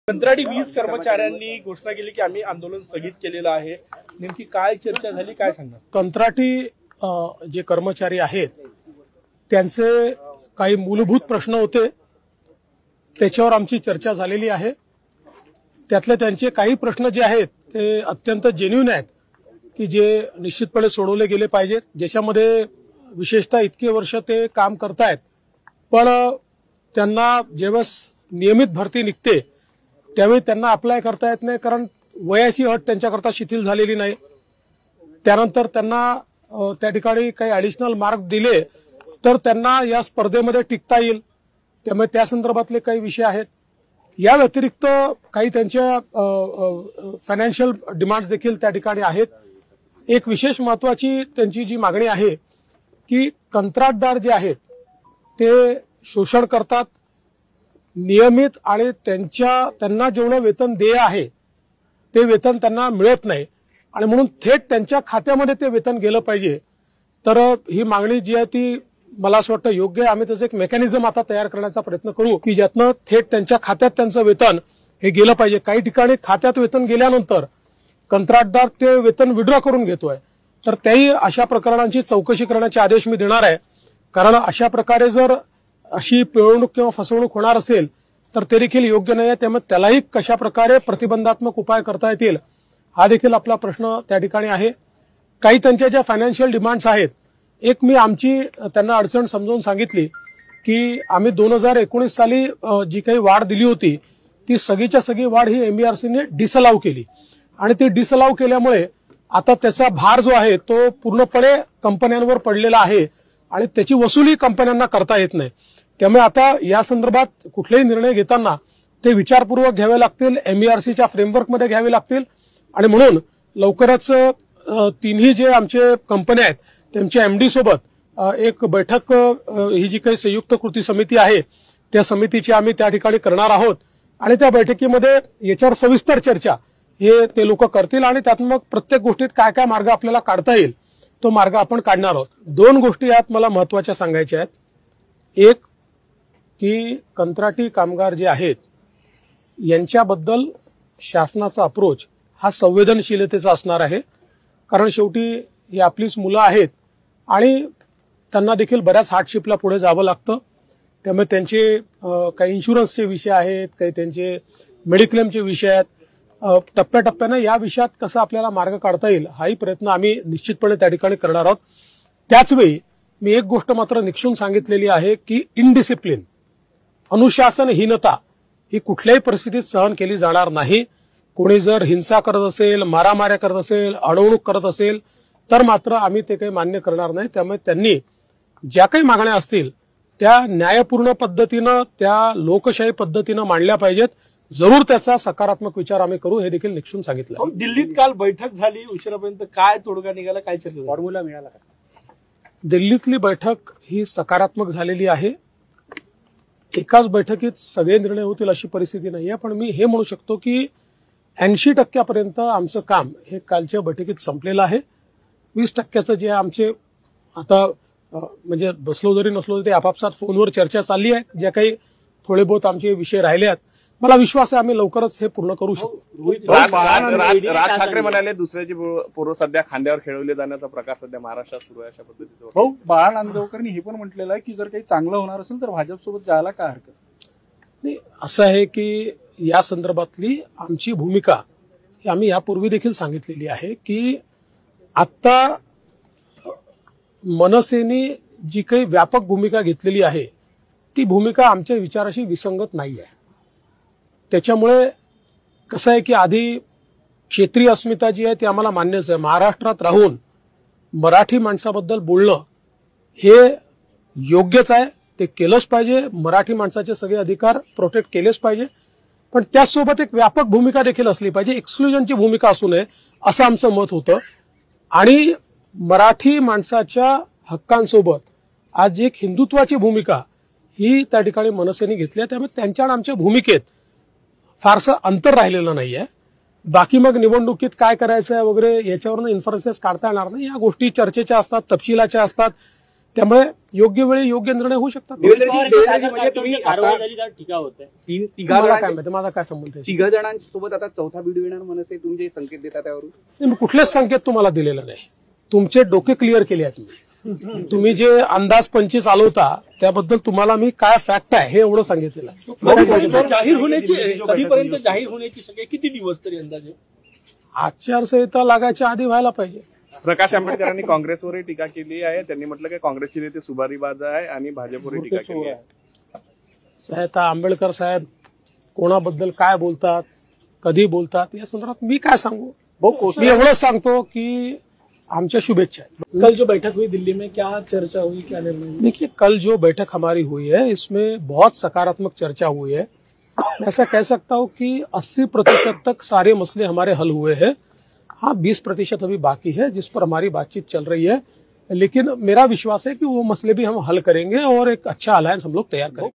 कंत्राटी वीज कर्मचाऱ्यांनी घोषणा केली की आम्ही आंदोलन स्थगित केलेलं आहे. नेमकी काय चर्चा झाली, काय सांगणार? कंत्राटी जे कर्मचारी आहेत त्यांचे काही मूलभूत प्रश्न होते, त्याच्यावर आमची चर्चा झालेली आहे. त्यातले त्यांचे काही प्रश्न जे आहेत ते अत्यंत जेन्युइन आहेत की जे निश्चितपणे सोडवले गेले पाहिजेत. ज्याच्यामध्ये विशेषतः इतके वर्ष ते काम करतायत, पण त्यांना जेव्हा नियमित भरती निघते त्यावेळी त्यांना अप्लाय करता येत नाही, कारण वयाची अट त्यांच्याकरता शिथिल झालेली नाही. त्यानंतर त्यांना त्या ठिकाणी काही ऍडिशनल मार्क दिले तर त्यांना या स्पर्धेमध्ये टिकता येईल. त्यामुळे त्या संदर्भातले काही विषय आहेत. या व्यतिरिक्त काही त्यांच्या फायनान्शियल डिमांड्स देखील त्या ठिकाणी आहेत. एक विशेष महत्वाची त्यांची जी मागणी आहे की कंत्राटदार जे आहेत ते शोषण करतात, नियमित आणि त्यांना जेवढं वेतन देय आहे ते वेतन त्यांना मिळत नाही आणि म्हणून थेट त्यांच्या खात्यामध्ये ते वेतन गेलं पाहिजे. तर ही मागणी जी आहे ती मला असं वाटतं योग्य आहे. आम्ही त्याचं एक मेकॅनिझम आता तयार करण्याचा प्रयत्न करू की ज्यातनं थेट त्यांच्या खात्यात त्यांचं वेतन हे गेलं पाहिजे. काही ठिकाणी खात्यात वेतन गेल्यानंतर कंत्राटदार ते वेतन विड्रॉ करून घेतोय, तर त्याही अशा प्रकरणांची चौकशी करण्याचे आदेश मी देणार आहे. कारण अशा प्रकारे जर अशी पिळवणूक किंवा फसवणूक होणार असेल तर ते देखील योग्य नाही आहे. त्यामुळे त्यालाही कशा प्रकारे प्रतिबंधात्मक उपाय करता येतील हा देखील आपला प्रश्न त्या ठिकाणी आहे. काही त्यांच्या ज्या फायनान्शियल डिमांड्स आहेत, एक मी आमची त्यांना अडचण समजावून सांगितली की आम्ही 2019 साली जी काही वाढ दिली होती ती सगळीच्या सगळी वाढ ही एमईआरसीने डिसअलाव केली आणि ती डिसअलाव केल्यामुळे आता त्याचा भार जो आहे तो पूर्णपणे कंपन्यांवर पडलेला आहे आणि त्याची वसुली कंपन्यांना करता येत नाही. त्यामुळे आता या संदर्भात कुठलेही निर्णय घेताना ते विचारपूर्वक घ्यावे लागतील, एमईआरसीच्या फ्रेमवर्कमध्ये घ्यावे लागतील आणि म्हणून लवकरच तिन्ही जे आमचे कंपन्या आहेत त्यांच्या एमडी सोबत एक बैठक, ही जी काही संयुक्त कृती समिती आहे त्या समितीची आम्ही त्या ठिकाणी करणार आहोत आणि त्या बैठकीमध्ये याच्यावर सविस्तर चर्चा हे ते लोक करतील आणि त्यात मग प्रत्येक गोष्टीत काय काय मार्ग आपल्याला काढता येईल तो मार्ग आपण काढणार आहोत. 2 गोष्टी यात मला महत्वाच्या सांगायच्या आहेत. एक की कंत्राटी कामगार जे आहेत यांच्याबद्दल शासनाचा अप्रोच हा संवेदनशीलतेचा असणार आहे, कारण शेवटी ही आपलीच मुलं आहेत आणि त्यांना देखील बऱ्याच हार्डशिपला पुढे जावं लागतं. त्यामुळे त्यांचे काही इन्शुरन्सचे विषय आहेत, काही त्यांचे मेडिक्लेमचे विषय आहेत. टप्प्याटप्प्यानं या विषयात कसा आपल्याला मार्ग काढता येईल हाही प्रयत्न आम्ही निश्चितपणे त्या ठिकाणी करणार आहोत. त्याचवेळी मी एक गोष्ट मात्र निक्षून सांगितलेली आहे की इनडिसिप्लिन, अनुशासनहीनता ही कुठल्याही परिस्थितीत सहन केली जाणार नाही. कोणी जर हिंसा करत असेल, मारामाऱ्या करत असेल, अडवणूक करत असेल तर मात्र आम्ही ते काही मान्य करणार नाही. त्यामुळे त्यांनी ज्या काही मागण्या असतील त्या न्यायपूर्ण पद्धतीनं, त्या लोकशाही पद्धतीनं मांडल्या पाहिजेत. जरूर त्याचा सकारात्मक विचार आम्ही करू हे देखील निक्षून सांगितलं. दिल्लीत काल बैठक झाली उशिरापर्यंत, काय तोडगा निघाला, काय चर्चा, फॉर्म्युला मिळाला का? दिल्लीतली बैठक ही सकारात्मक झालेली आहे. एकाच बैठकीत सगळे निर्णय होतील अशी परिस्थिती नाहीये, पण मी हे म्हणू शकतो की 80% आमचं काम हे कालच्या बैठकीत संपलेलं आहे. 20% जे आमचे आता म्हणजे बसलो जरी नसलो तरी आपापसात फोनवर चर्चा चालली आहे. ज्या काही थोडे बहुत आमचे विषय राहिले आहेत, मला विश्वास आहे आम्ही लवकरच हे पूर्ण करू शकतो. राज ठाकरे म्हणाले दुसऱ्याची पोरं सध्या खांद्यावर खेळवले जाण्याचा प्रकार सध्या महाराष्ट्रात सुरू आहे, अशा पद्धतीचं. हो, बाळा नांदेवकरांनी हे पण म्हटलेलं आहे की जर काही चांगलं होणार असेल तर भाजपसोबत जायला काय हरकत नाही. असं आहे की या संदर्भातली आमची भूमिका ही आम्ही यापूर्वी देखील सांगितलेली आहे की आता मनसेने जी काही व्यापक भूमिका घेतलेली आहे ती भूमिका आमच्या विचाराशी विसंगत नाही आहे. त्याच्यामुळे कसं आहे की आधी क्षेत्रीय अस्मिता जी आहे ती आम्हाला मान्यच आहे. महाराष्ट्रात राहून मराठी माणसाबद्दल बोलणं हे योग्यच आहे, ते केलंच पाहिजे. मराठी माणसाचे सगळे अधिकार प्रोटेक्ट केलेच पाहिजे, पण त्याचसोबत एक व्यापक भूमिका देखील असली पाहिजे. एक्सक्लुजनची भूमिका असू नये असं आमचं मत होतं. आणि मराठी माणसाच्या हक्कांसोबत आज एक हिंदुत्वाची भूमिका ही त्या ठिकाणी मनसेने घेतली आहे. त्यामुळे त्यांच्या आणि आमच्या भूमिकेत फारसं अंतर राहिलेलं नाहीये. बाकी मग निवडणुकीत काय करायचं आहे वगैरे याच्यावरून इन्फरन्सेस काढता येणार नाही. या गोष्टी चर्चेच्या असतात, तपशिलाच्या असतात. त्यामुळे योग्य वेळी योग्य निर्णय होऊ शकतात. देवेंद्रजी म्हणजे तुम्ही कारवाई झाली तर टीका होत आहे. मला काय माहिती, माझा काय संबंध आहे? तिघ जणांसोबत आता चौथा बीड येणार मनसे तुम्ही जे संकेत देता त्यावरून नाही, मी कुठलेच संकेत तुम्हाला दिलेला नाही. तुमचे डोके क्लिअर केले आहेत मी. तुम्ही जे अंदाज 25 आलवता त्याबद्दल तुम्हाला मी काय फॅक्ट आहे हे एवढं सांगितलेलं आहे. जाहीर होण्याची कधीपर्यंत जाहीर होण्याची शक्यता किती दिवस तरी अंदाजे? आचारसंहिता लागायच्या आधी व्हायला पाहिजे. प्रकाश आंबेडकरांनी काँग्रेसवरही टीका केली आहे. त्यांनी म्हटलं की काँग्रेसचे नेते सुभारीबाज आहे आणि भाजपवरही टीका केली आहे. साहेब आंबेडकर साहेब कोणाबद्दल काय बोलतात, कधी बोलतात या संदर्भात मी काय सांगू. मी एवढंच सांगतो की आमच्या शुभेच्छा आहेत. कल जो बैठक हुई दिल्ली में, क्या चर्चा हुई, क्या निर्णय हुआ? देखिए, कल जो बैठक हमारी हुई है इसमें बहुत सकारात्मक चर्चा हुई है. मैं ऐसा कह सकता हूं कि 80% तक सारे मसले हमारे हल हुए हैं. हाँ, 20% अभी बाकी है जिस पर हमारी बातचीत चल रही है, लेकिन मेरा विश्वास है कि वो मसले भी हम हल करेंगे और एक अच्छा अलायंस हम लोग तैयार करेंगे.